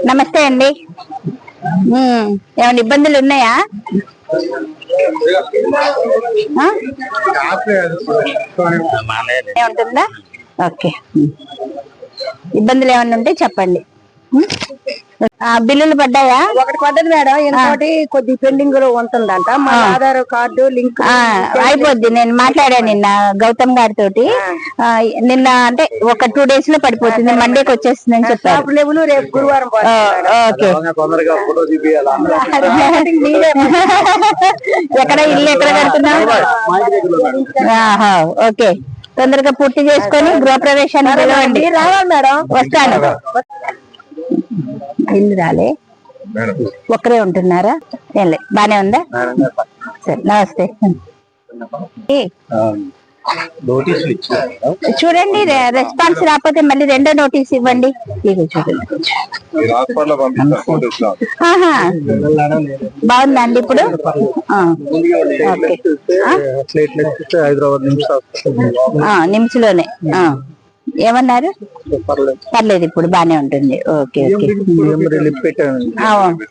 నమస్తే అండి. ఏమైనా ఇబ్బందులు ఉన్నాయా? ఏముంటుందా? ఓకే, ఇబ్బందులు ఏమన్నా ఉంటే చెప్పండి. బిల్లులు పడ్డాయా? ఒకటి పడ్డది మేడం, ఇంకోటి కొద్ది పెండింగ్ లో ఉంటుందంట. మా ఆధార్ కార్డు లింక్ అయిపోద్ది. నేను మాట్లాడాను నిన్న గౌతమ్ గారితో. నిన్న అంటే ఒక 2 days లో పడిపోతుంది, మండేకి వచ్చేస్తుంది అని చెప్పారు. రేపు గురువారం. ఓకే, ఎక్కడ ఇల్లు ఎక్కడ కడుతున్నావు? ఓకే, తొందరగా పూర్తి చేసుకొని గృహప్రవేశాన్ని పిలవండి. రావాలి మేడం, వస్తాను. ఇల్లు రాలే, ఒక్కరే ఉంటున్నారా? ఏం లేదు, బానే ఉందా? సరే, నమస్తే. చూడండి, రెస్పాన్స్ రాకపోతే మళ్ళీ 2వ నోటీస్ ఇవ్వండి. ఇది చూడండి, బాగుందా అండి ఇప్పుడు? నిమ్స్లోనే ఏమన్నారు? పర్లేదు, ఇప్పుడు బానే ఉంటుంది. Okay okay,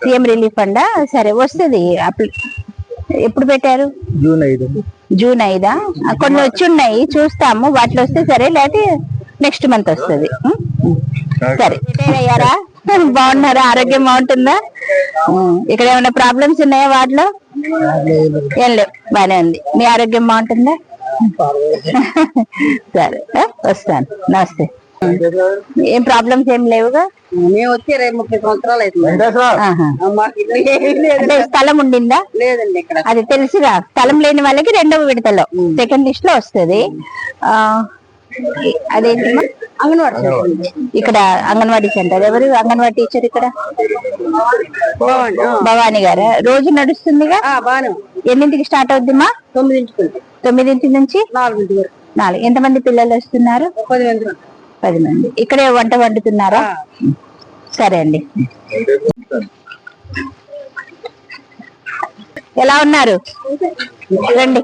CM relief funda? సరే, వస్తుంది. ఎప్పుడు పెట్టారు? జూన్ 5. కొన్ని వచ్చి ఉన్నాయి, చూస్తాము. వాటిలో వస్తే సరే, లేకపోతే నెక్స్ట్ మంత్ వస్తుంది. సరే, అయ్యారా? బాగున్నారా? ఆరోగ్యం బాగుంటుందా? ఇక్కడ ఏమైనా ప్రాబ్లమ్స్ ఉన్నాయా వాటిలో? ఏం లేవు, బానే ఉంది. మీ ఆరోగ్యం బాగుంటుందా? సరే, వస్తాను. నమస్తే. ఏం ప్రాబ్లమ్స్ ఏం లేవుగా? మేము వచ్చి 30 సంవత్సరాలు అంటే స్థలం ఉండిందా? లేదండి. ఇక్కడ అది తెలుసుగా, స్థలం లేని వాళ్ళకి 2వ విడతలో సెకండ్ లిస్ట్ లో వస్తుంది. అదేంటి? అంగన్వాడీ. ఇక్కడ అంగన్వాడీ సెంటర్. ఎవరు అంగన్వాడీ టీచర్ ఇక్కడ? భవానీ గారా? రోజు నడుస్తుందిగా? ఎన్నింటికి స్టార్ట్ అవుద్దిమా? 9 నుంచి 4 వరకు. 4. ఎంతమంది పిల్లలు వస్తున్నారు? 10 మంది. ఇక్కడే వంట వండుతున్నారా? సరే అండి. ఎలా ఉన్నారు? రండి.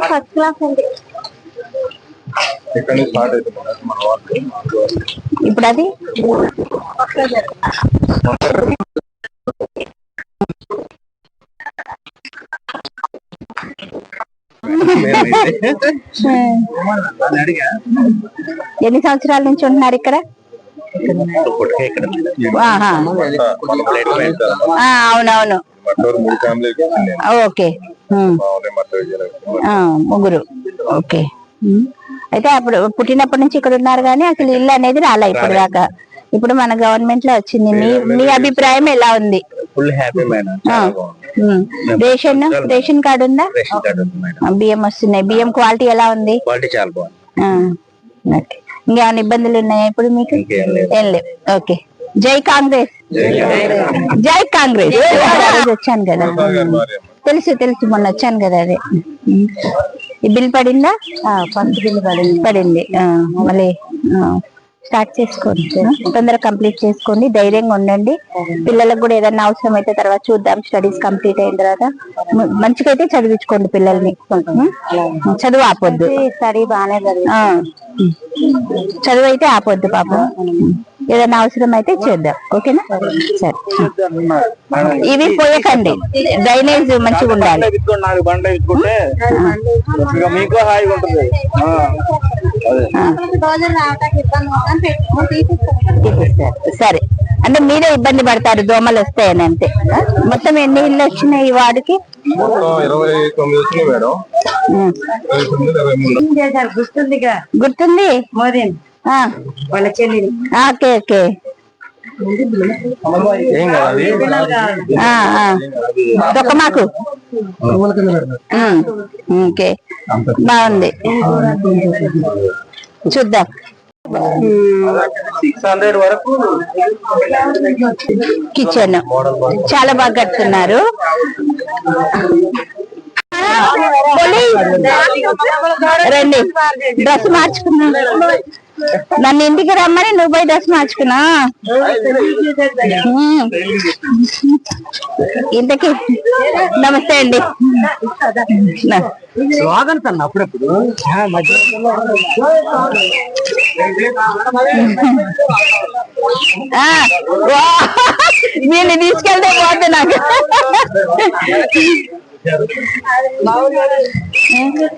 ఫస్ట్ క్లాస్ అండి. ఇప్పుడు అది ఎన్ని సంవత్సరాల నుంచి ఉంటున్నారు ఇక్కడ? అవునవును, ఓకే. 3. ఓకే. అయితే అప్పుడు పుట్టినప్పటి నుంచి ఇక్కడ ఉన్నారు, కానీ అసలు ఇల్లు అనేది రాలే ఇప్పుడు దాకా. ఇప్పుడు మన గవర్నమెంట్ లో వచ్చింది. మీ అభిప్రాయం ఎలా ఉంది? రేషన్ కార్డు ఉందా? బియ్యం వస్తున్నాయి. బియ్యం క్వాలిటీ ఎలా ఉంది? ఇంకేమైనా ఇబ్బందులు ఉన్నాయా ఇప్పుడు మీకు? ఏం లేవు. ఓకే, జై కాంగ్రెస్. జై కాంగ్రెస్. వచ్చాను కదా, తెలుసు మొన్న వచ్చాను కదా. అదే, ఈ బిల్ పడిందా? ఫస్ట్ బిల్ పడింది. మళ్ళీ స్టార్ట్ చేసుకోండి, తొందరగా కంప్లీట్ చేసుకోండి. ధైర్యంగా ఉండండి. పిల్లలకు కూడా ఏదన్నా అవసరం అయితే తర్వాత చూద్దాం. స్టడీస్ కంప్లీట్ అయిన తర్వాత మంచిగా అయితే చదివించుకోండి పిల్లల్ని. చదువు ఆపొద్దు. స్టడీ బాగానే చదువు అయితే ఆపొద్దు పాపం. ఏదైనా అవసరం అయితే చేద్దాం. ఓకేనా? సరే, ఇవి పోయకండి. డ్రైనేజ్ మంచిగా ఉండాలి. సరే, అంటే మీరే ఇబ్బంది పడతారు దోమలు వస్తాయని అంతే. మొత్తం ఎన్ని ఇళ్ళు వచ్చినాయి ఈ వార్డుకి? 29. గుర్తుంది? వాళ్ళ చెల్లి. ఓకే ఓకే, మాకు ఓకే, బాగుంది. చూద్దాం. 600 వరకు కిచెన్ చాలా బాగా కడుతున్నారు. రండి, డ్రెస్ మార్చుకున్నాం. నన్ను ఇంటికి రమ్మని నువ్వు పోయి డ్రెస్ మార్చుకున్నా. ఇంతకి నమస్తే అండి. స్వాగతం అన్న అప్పుడప్పుడు వీళ్ళు తీసుకెళ్తే పోతే నాకు.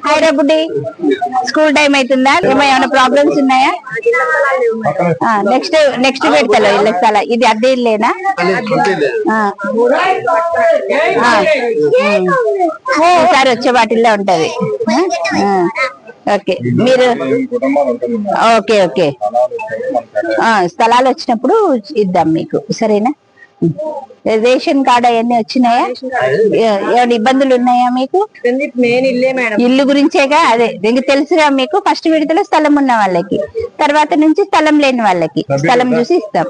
హైరా బుడ్డి, స్కూల్ టైం అవుతుందా? ఏమైనా ప్రాబ్లమ్స్ ఉన్నాయా? నెక్స్ట్ పెడతాలో ఇళ్ళ స్థలం. ఇది అద్దె ఇల్లేనా? ఈసారి వచ్చే వాటిల్లో ఉంటది. ఓకే, మీరు ఓకే ఓకే స్థలాలు వచ్చినప్పుడు ఇద్దాం మీకు, సరేనా? రేషన్ కార్డు అవన్నీ వచ్చినాయా? ఏమైనా ఇబ్బందులు ఉన్నాయా మీకు? ఇల్లు గురించేగా, అదే మీకు తెలుసుగా. మీకు ఫస్ట్ విడతలో స్థలం ఉన్న వాళ్ళకి, తర్వాత నుంచి స్థలం లేని వాళ్ళకి స్థలం చూసి ఇస్తాం.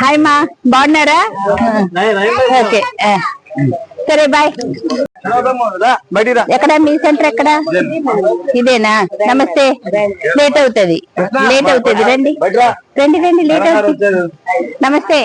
హాయ్ మా, బాగున్నారా? ఓకే సరే, బాయ్. ఎక్కడ మీ సెంటర్ ఎక్కడ? ఇదేనా? నమస్తే. లేట్ అవుతుంది రండి రండి రండి, లేట్ అవుతుంది. నమస్తే.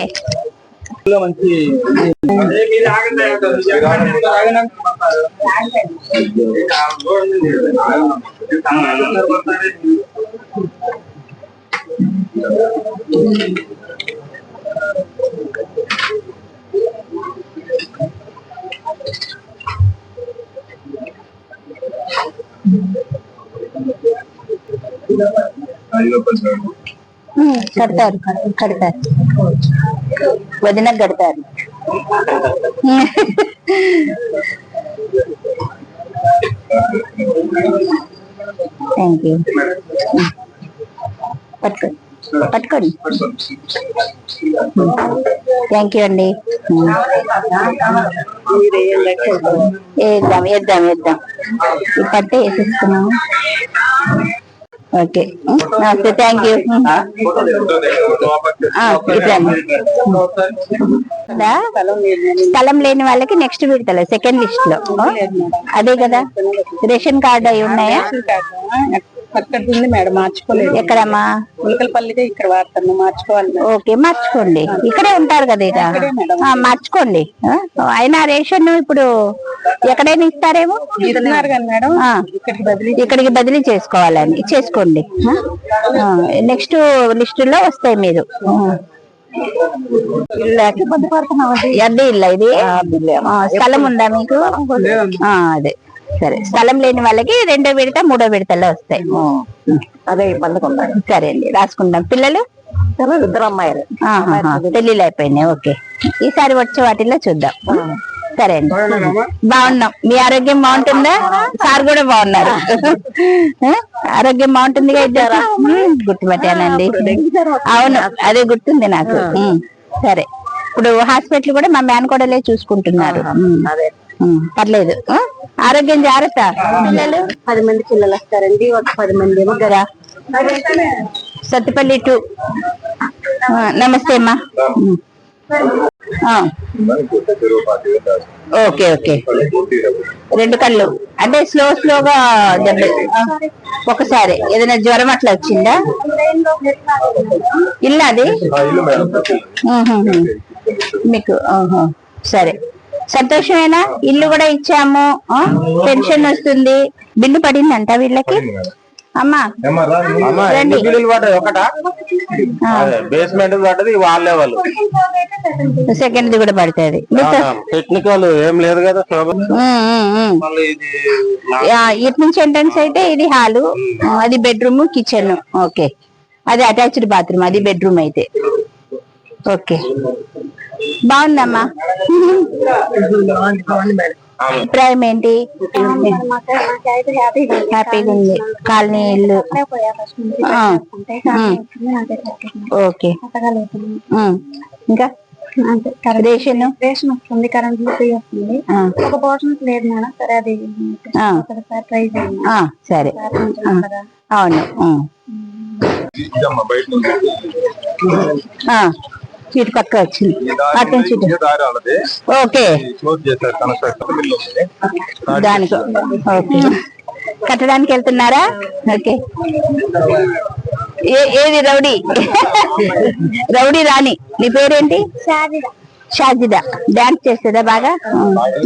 కడతారు వదిన కడతారు. Thank you. పట్టుకోండి. థ్యాంక్ యూ అండి. వేద్దాం ఈ పట్టే వేసేసుకున్నాము. ఓకే, నమస్తే. Thank you. స్థలం లేని వాళ్ళకి నెక్స్ట్ విడతలే, సెకండ్ లిస్ట్ లో. అదే కదా, రేషన్ కార్డు అవి ఉన్నాయా? అక్కడ ఉంది మేడం, మార్చుకోలేదు. ఎక్కడమ్మా? ఉలకలపల్లిగా ఇక్కడ వాడతాను, మార్చుకోవాలి. ఓకే, మార్చుకోండి. ఇక్కడే ఉంటారు కదా ఇక, మార్చుకోండి. అయినా రేషన్ ఇప్పుడు ఎక్కడైనా ఇస్తారేమో. ఇస్తున్నారు కానీ మేడం, ఇక్కడికి బదిలీ చేసుకోవాలని చేసుకోండి. నెక్స్ట్ లిస్ట్ లో వస్తాయి మీరు. అద్దె ఇల్లా ఇది? స్థలం ఉందా మీకు? అదే, సరే. స్థలం లేని వాళ్ళకి 2వ విడత 3వ విడతలో వస్తాయి. అదే ఇబ్బంది. సరే అండి, రాసుకుంటాం. పిల్లలు? 2 అమ్మాయిలు. పెళ్లిళ్ళు అయిపోయినాయి. ఓకే, ఈసారి వచ్చే వాటిల్లో చూద్దాం. సరే అండి, బాగున్నాం. మీ ఆరోగ్యం బాగుంటుందా? సార్ కూడా బాగున్నారు. ఆరోగ్యం బాగుంటుందిగా ఇద్దరు? గుర్తుపట్టానండి. అవును, అదే గుర్తుంది నాకు. సరే, ఇప్పుడు హాస్పిటల్ కూడా మా మేనకోడలే చూసుకుంటున్నారు. పర్లేదు, ఆరోగ్యం జాగ్రత్త. పిల్లలు 10 మంది పిల్లలు వస్తారండి. ఒక 10 మంది ఏమో కదా. సత్తుపల్లి 2. నమస్తే అమ్మా. ఓకే ఓకే, 2 కళ్ళు అంటే స్లోగా దెబ్బ. ఒకసారి ఏదైనా జ్వరం అట్లా వచ్చిందా? ఇల్లు అది మీకు? సరే, సంతోషమేనా? ఇల్లు కూడా ఇచ్చాము, పెన్షన్ వస్తుంది. బిల్లు పడిందంట వీళ్ళకి. అమ్మా బేస్మెంట్ పడ్డది, వాళ్ళే వాళ్ళు సెకండ్ కూడా పడుతుంది. టెక్నికల్ ఏం లేదు కదా. ఇటు నుంచి ఎంట్రన్స్ అయితే ఇది హాలు, అది బెడ్రూమ్, కిచెన్. ఓకే, అది అటాచ్డ్ బాత్రూమ్, అది బెడ్రూమ్ అయితే. ఓకే, బాగుందమ్మా. అభిప్రాయం ఏంటి? హ్యాపీగా ఉంది. కాలనీ ఇల్లు. ఓకే, ఇంకా రేషన్ వస్తుంది, కరెంట్ ఫ్రీ వస్తుంది. ఒక పోర్షన్ లేదు మేడం. సరే, అది ట్రై చేయండి. సరే, అవును. ఇటు పక్క వచ్చింది, అటు నుంచి. ఓకే, దానికి ఓకే, కట్టడానికి వెళ్తున్నారా? ఓకే. ఏది రౌడీ? రౌడీ రాణి. నీ పేరేంటి? షాజిదా. డాన్స్ చేస్తుందా బాగా?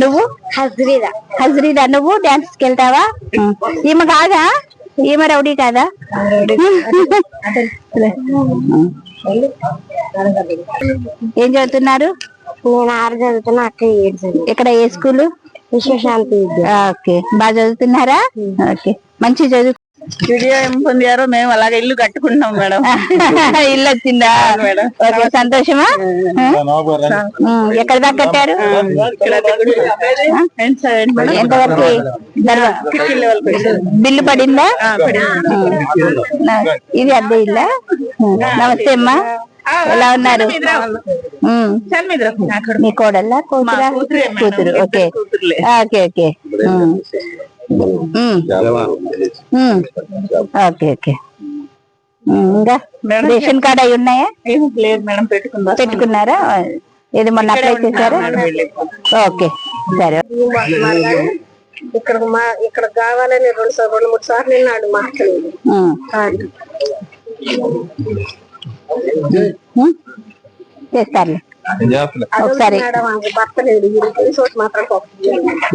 నువ్వు? హజ్రీదా. నువ్వు డాన్స్ కి వెళ్తావా? ఈమె కాదా? ఈమె రౌడీ కాదా? ఏం చదువుతున్నారు? నేను 6 చదువుతున్నా, అక్క 7 చదువు. ఇక్కడ ఏ స్కూల్? విశ్వశాంతి విద్య. ఓకే, బాగా చదువుతున్నారా? ఓకే, మంచి చదువు. స్టూడియో ఏం పొందారో మేము అలాగే ఇల్లు కట్టుకుంటున్నాం మేడం. ఇల్లు వచ్చిందా? ఓకే, సంతోషమా? ఎక్కడ దాకా కట్టారు? ఎంతవరకు? బిల్లు పడిందా? ఇది అద్దె ఇల్లా? నమస్తే అమ్మా, ఎలా ఉన్నారు? మీ కోడల్లా? కూతురు. Okay okay okay okay okay. ఇంకా రేషన్ కార్డ్ అవి ఉన్నాయా? లేదు మేడం, పెట్టుకున్నారా? ఏది మొన్న అప్లై చేశారా? ఓకే, సరే. ఇక్కడ కావాలని 2-3 సార్లు విన్నాడు, మాట్లాడలేదు. చేస్తారులే ఒకసారి.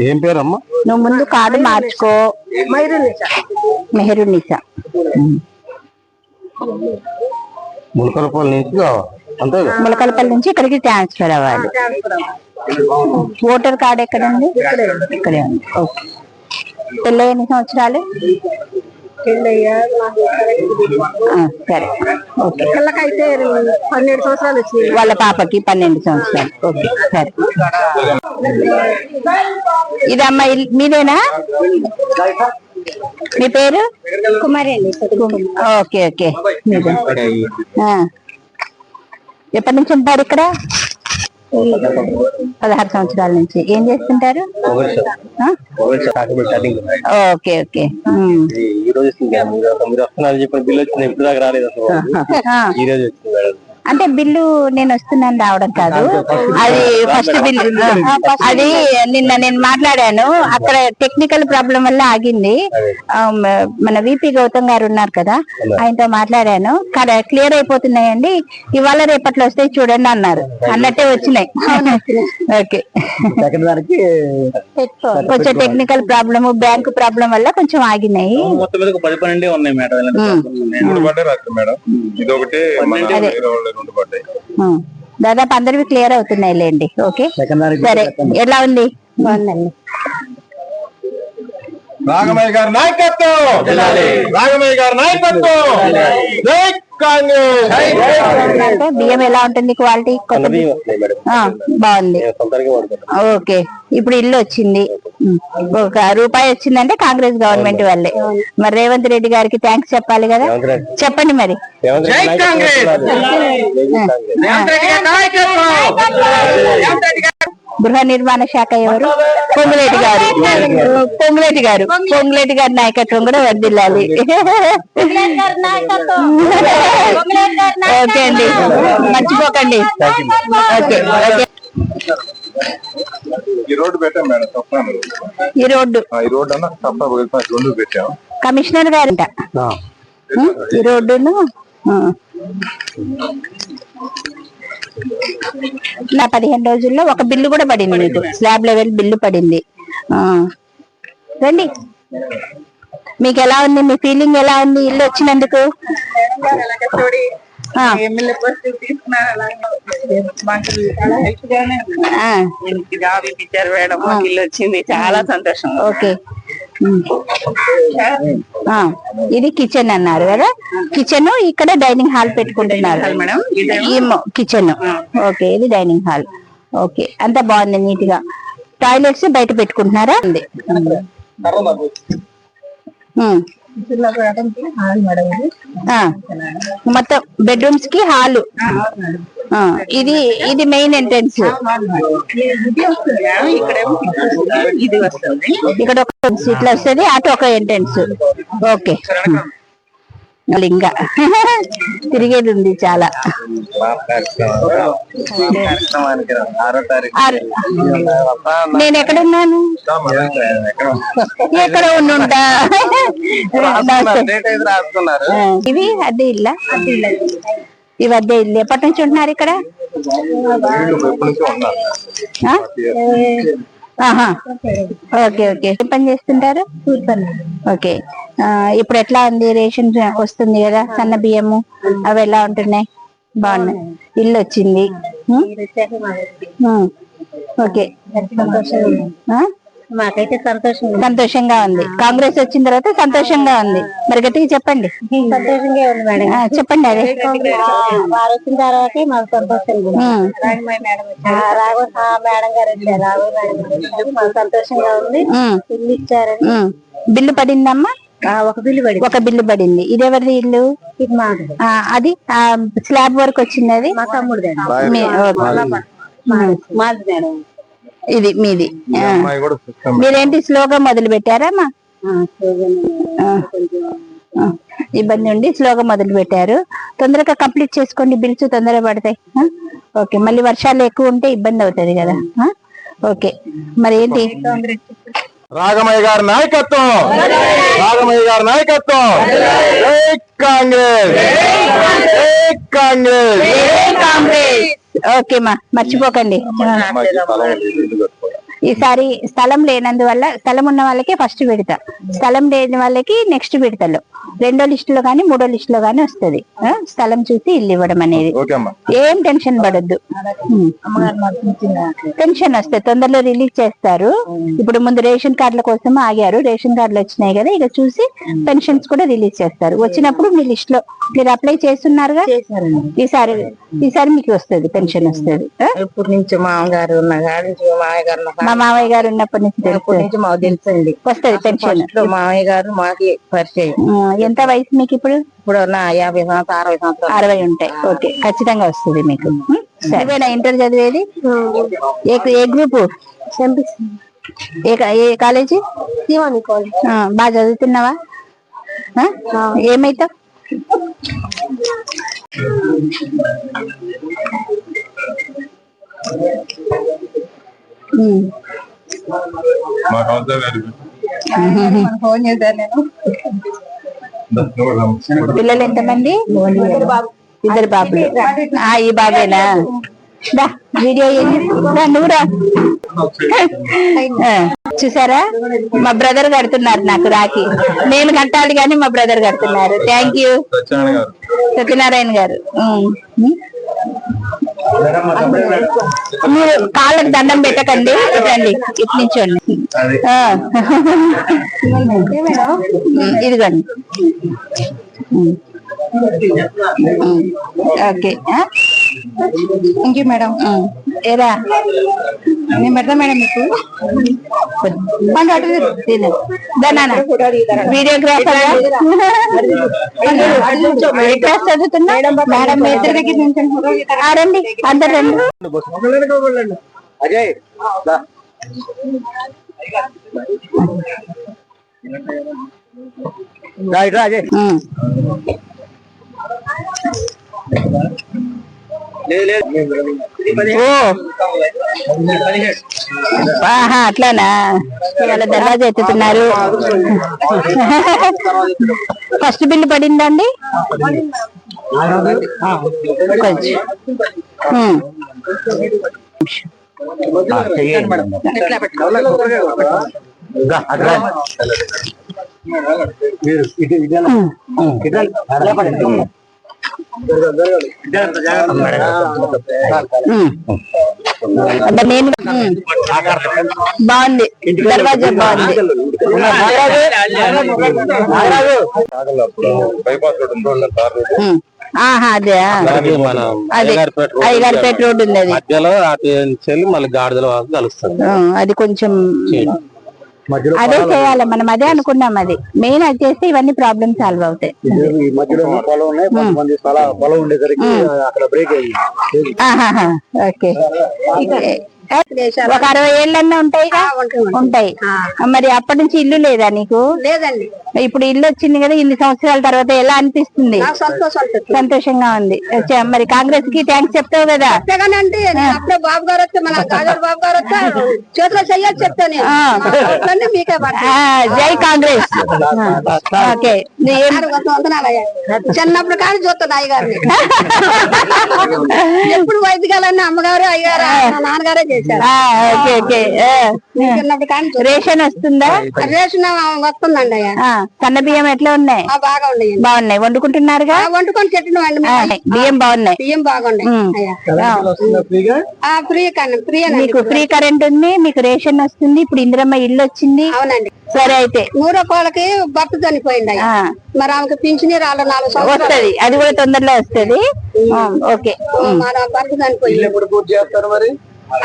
ఏం పేరమ్మా? నువ్వు ముందు కార్డు మార్చుకో. మెహరునిసా. ములకలపల్లి నుంచి అంతే. ములకలపల్లి నుంచి ఇక్కడికి ట్రాన్స్ఫర్ అవ్వాలి. ఓటర్ కార్డు ఎక్కడండి? ఇక్కడే ఉంది. ఓకే. పెళ్ళి ఎన్ని సంవత్సరాలు? సరే, ఓకే. పిల్లకైతే 12 సంవత్సరాలు వచ్చింది. వాళ్ళ పాపకి 12 సంవత్సరాలు. ఓకే, సరే. ఇదమ్మా మీదేనా? మీ పేరు? కుమారి అండి. Okay okay. ఎప్పటి నుంచి ఉంటారు ఇక్కడ? 16 సంవత్సరాల నుంచి. ఏం చేస్తుంటారు? Okay okay. ఈ రోజు మీరు వస్తున్నారు చెప్పిన బిల్లు వచ్చింది, ఇప్పుడు దాకా రాలేదు అసలు. ఈ రోజు వచ్చింది. అంటే బిల్లు నేను వస్తున్నాను రావడం కాదు, అది ఫస్ట్ బిల్లు. అది నిన్న నేను మాట్లాడాను, అక్కడ టెక్నికల్ ప్రాబ్లం వల్ల ఆగింది. మన విపి గౌతమ్ గారు ఉన్నారు కదా, ఆయనతో మాట్లాడాను. క్లియర్ అయిపోతున్నాయండి, ఇవాళ రేపట్లో వస్తాయి చూడండి అన్నారు. అన్నట్టే వచ్చినాయి. ఓకే. కొంచెం టెక్నికల్ ప్రాబ్లమ్, బ్యాంకు ప్రాబ్లం వల్ల కొంచెం ఆగినాయి. దాదాపు అందరివి క్లియర్ అవుతున్నాయి లేండి. ఓకే, సరే. ఎలా ఉంది? బాగుందండి. రాఘమయ్య గారి నాయకత్వం, రాఘమయ్య గారి నాయకత్వం. జై కాంగ్రెస్. అంటే బియ్యం ఎలా ఉంటుంది క్వాలిటీ? కొత్త బాగుంది. ఓకే, ఇప్పుడు ఇల్లు వచ్చింది. 1 రూపాయి వచ్చిందంటే కాంగ్రెస్ గవర్నమెంట్ వల్లే. మరి రేవంత్ రెడ్డి గారికి థ్యాంక్స్ చెప్పాలి కదా, చెప్పండి మరి. గృహ నిర్మాణ శాఖ ఎవరు? పొంగులేటి గారు. పొంగులేటి గారి నాయకత్వం కూడా వర్దిల్లాలి. ఓకే అండి, మర్చిపోకండి. Okay okay. ఈ రోడ్డు పెట్టాం మేడం, ఈ రోడ్డు అన్న తప్ప పెట్టాం. కమిషనర్ గారంట ఈ రోడ్డును. నా 15 రోజుల్లో ఒక బిల్లు కూడా పడింది మీకు, స్లాబ్ లెవెల్ బిల్లు పడింది. రండి. మీకు ఎలా ఉంది? మీ ఫీలింగ్ ఎలా ఉంది ఇల్లు వచ్చినందుకు? ఇల్లు వచ్చింది, చాలా సంతోషం. ఓకే. ఇది కిచెన్ అన్నారు కదా, కిచెన్ ఇక్కడ డైనింగ్ హాల్ పెట్టుకుంటున్నారు మేడం. కిచెన్. ఓకే, ఇది డైనింగ్ హాల్. ఓకే, అంతా బాగుంది నీట్ గా. టాయిలెట్స్ బయట పెట్టుకుంటున్నారా? ఉంది. మొత్తం బెడ్రూమ్స్ కి హాల్. ఇది మెయిన్ ఎంట్రన్స్. ఇక్కడ ఒక ఇట్లా వస్తుంది, అటు ఒక ఎంట్రన్స్. ఓకే. వాళ్ళు ఇంకా తిరిగేది ఉంది చాలా. నేను ఎక్కడున్నాను, ఎక్కడ ఉండుంటా. ఇవి అద్దె ఇల్లా? ఇవి అద్దె ఇల్లు. ఎప్పటి నుంచి ఉంటున్నారు ఇక్కడ? Okay okay. ఏం పని చేస్తుంటారు? ఓకే. ఇప్పుడు ఎట్లా ఉంది? రేషన్ వస్తుంది కదా, సన్న బియ్యము అవి ఎలా ఉంటున్నాయి? బాగున్నాయి. ఇల్లు వచ్చింది. ఓకే. మాకైతే సంతోషంగా ఉంది. కాంగ్రెస్ వచ్చిన తర్వాత సంతోషంగా ఉంది. మరి గట్టిగా చెప్పండి. సంతోషంగా ఉంది మేడం. చెప్పండి. అదే వారు వచ్చిన తర్వాత మాకు సంతోషంగా మేడం గారు వచ్చారు. రాఘవ మేడం గారు మాకు సంతోషంగా ఉంది. ఇల్లు ఇచ్చారని. బిల్లు పడిందమ్మా? ఒక బిల్లు పడింది. ఇది ఎవరిది ఇల్లు? అది స్లాబ్ వరకు వచ్చింది. అది మా తమ్ముడు మాది మేడం. ఇది మీది. మీరేంటి స్లోగా మొదలు పెట్టారమ్మా? ఇబ్బంది ఉండి స్లోగా మొదలు పెట్టారు. తొందరగా కంప్లీట్ చేసుకోండి, బిల్స్ తొందరగా పడతాయి. ఓకే. మళ్ళీ వర్షాలు ఎక్కువ ఉంటే ఇబ్బంది అవుతుంది కదా. ఓకే. మరి ఏంటి? రాఘమయ్య గారి నాయకత్వం, రాఘమయ్య గారి నాయకత్వం. జై కాంగ్రెస్, జై కాంగ్రెస్, జై కాంగ్రెస్. ఓకే మా, మర్చిపోకండి. ఈసారి స్థలం లేనందువల్ల, స్థలం ఉన్న వాళ్ళకి ఫస్ట్ విడత, స్థలం లేని వాళ్ళకి నెక్స్ట్ విడతలో, రెండో లిస్టులో గానీ మూడో లిస్టులో గానీ వస్తుంది. స్థలం చూసి ఇల్లు ఇవ్వడం అనేది. ఏం టెన్షన్ పడొద్దు. పెన్షన్ వస్తే తొందరలో రిలీజ్ చేస్తారు. ఇప్పుడు ముందు రేషన్ కార్డుల కోసం ఆగారు. రేషన్ కార్డులు వచ్చినాయి కదా, ఇక చూసి పెన్షన్స్ కూడా రిలీజ్ చేస్తారు. వచ్చినప్పుడు మీ లిస్ట్ లో మీరు అప్లై చేస్తున్నారుగా, ఈసారి మీకు వస్తుంది, పెన్షన్ వస్తుంది. ఇప్పుడు నుంచి మామగారు మా మామయ్య గారు ఉన్నప్పటి నుంచి మాకు తెలుసండి వస్తుంది పెన్షన్. మామయ్య గారు మాకు పరిచయం. ఎంత వయసు మీకు ఇప్పుడు? ఇప్పుడు 50 సంవత్సరాలు 60 సంవత్సరాలు 60 ఉంటాయి. ఓకే, ఖచ్చితంగా వస్తుంది మీకు. సరేనా? ఇంటర్ చదివేది ఏ గ్రూప్? ఏ కాలేజీ? బాగా చదువుతున్నావా? ఏమైతావు? ఫోన్ చేశాను నేను. పిల్లలు ఎంతమంది? ఇద్దరు బాబులు. ఈ బాబేనా? వీడియో నువ్వురా. చూసారా, మా బ్రదర్ కడుతున్నారు నాకు రాఖీ. నేను కట్టాలి కానీ మా బ్రదర్ కడుతున్నారు. థ్యాంక్ యూ సత్యనారాయణ గారు. మీరు కాళ్ళకి దండం పెట్టకండి, రండి ఇటు నుంచోండి. ఇదిగోండి. ఓకే. Thank you madam. ఏరా నేను పెడతా మేడం మీకు. వీడియోగ్రాఫర్ చదువుతున్నా మేడం. మీ ఇద్దరి దగ్గర నుంచి రండి, అందరు రండి. అజయ్ అజయ్ అట్లానా? వాళ్ళ దర్వాజా ఎత్తుతున్నారు. ఫస్ట్ బిల్లు పడిందండి కొంచెం. నేను బాగుంది, దర్వాజా బాగుంది. అదే అయ్యగారిపేట రోడ్డు ఉంది, అది మధ్యలో మళ్ళీ గాడిదల వాకు కలుస్తుంది. అది కొంచెం అదే చేయాలి మనం, అదే అనుకున్నాం. అది మెయిన్, అది చేస్తే ఇవన్నీ ప్రాబ్లమ్ సాల్వ్ అవుతాయి. ఓకే. ఒక 60 ఏళ్ళన్నా ఉంటాయి ఉంటాయి. మరి అప్పటి నుంచి ఇల్లు లేదా నీకు? లేదండి. ఇప్పుడు ఇల్లు వచ్చింది కదా, ఇన్ని సంవత్సరాల తర్వాత ఎలా అనిపిస్తుంది? సంతోషంగా ఉంది. మరి కాంగ్రెస్ కి థ్యాంక్స్ చెప్తావు కదా? అంతేగానండి అప్పుడే బాబు గారు వస్తే మన గాజర్ బాబు గారు వస్తే చేతిలో చెయ్యొచ్చు చెప్తాను. మీకే జై కాంగ్రెస్. ఓకే, చిన్నప్పుడు కానీ చూస్తుంది అయ్యగారిని. ఎప్పుడు వైద్యకాలన్నీ అమ్మగారు అయ్యగారు నాన్నగారే చేశారు. Okay okay. చిన్నప్పుడు కానీ రేషన్ వస్తుందా? రేషన్ వస్తుందండి అయ్యా. సన్న బియ్యం ఎట్లా ఉన్నాయి? బాగా ఉన్నాయి. బాగున్నాయి. వండుకుంటున్నారుగా? వండుకొని పెట్టినవండి. బియ్యం బాగున్నాయి. బియ్యం బాగున్నాయి. Free current free. మీకు ఫ్రీ కరెంట్ ఉంది, మీకు రేషన్ వస్తుంది, ఇప్పుడు ఇందిరమ్మ ఇల్లు వచ్చింది. అవునండి. సరే అయితే 100 రూపాయలకి భర్త చనిపోయింది. మరి ఆమెకి పింఛని 4 సంవత్సరాలు వస్తుంది, అది కూడా తొందరలో వస్తుంది. ఓకే. మన భర్త చనిపోయింది.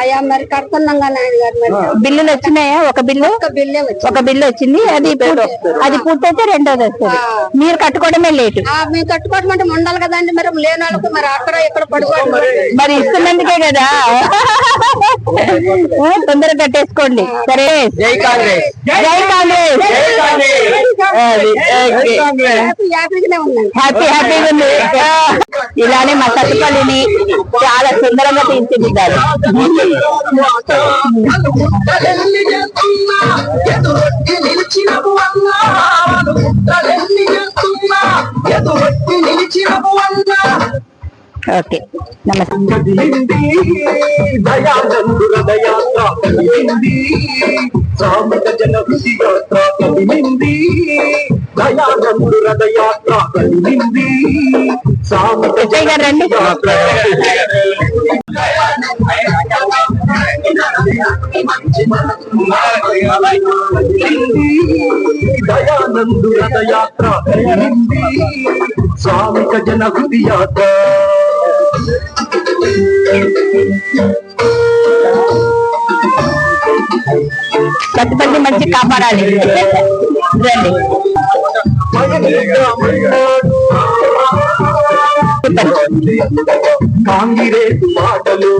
అయ్యా మరి కడుతున్నాం కానీ ఆయన గారు మరి బిల్లులు వచ్చినాయా? ఒక బిల్లు వచ్చింది. అది పూర్తయితే రెండోది వస్తుంది. మీరు కట్టుకోవడమే లేటు. మేము కట్టుకోవడం అంటే ఉండాలి కదండి. మరి లేని వాళ్ళకు మరి అక్కడ ఎక్కడ పడుకోండి. మరి ఇస్తున్నందుకే కదా. తొందరగా కట్టేసుకోండి. సరే. జై కాంగ్రెస్. జై కాంగ్రెస్. హ్యాపీగానే ఉందండి. హ్యాపీగా ఉంది. ఇలానే మా సత్తుపల్లిని చాలా సుందరంగా తీర్చిదిద్దారు. ఓకే, నమస్తే. ఎస్ఐ గారు రండి. దయానందు రథయాత్ర స్వామిక జనహృది యాత్ర. సత్తుపల్లి మంచి కాపాడాలి. రండి. కాంగ్రెస్ మాటలు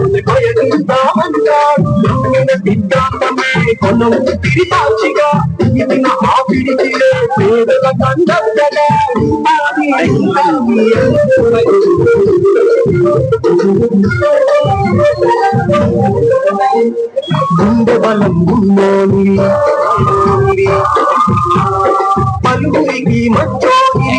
సిద్ధాంతమే కొనం తిరిపాచిగా ఇదిన ఆపిడిచిలే పేదల కండగా గుండె బలం ఉన్నోని పలువురికి మచ్చోని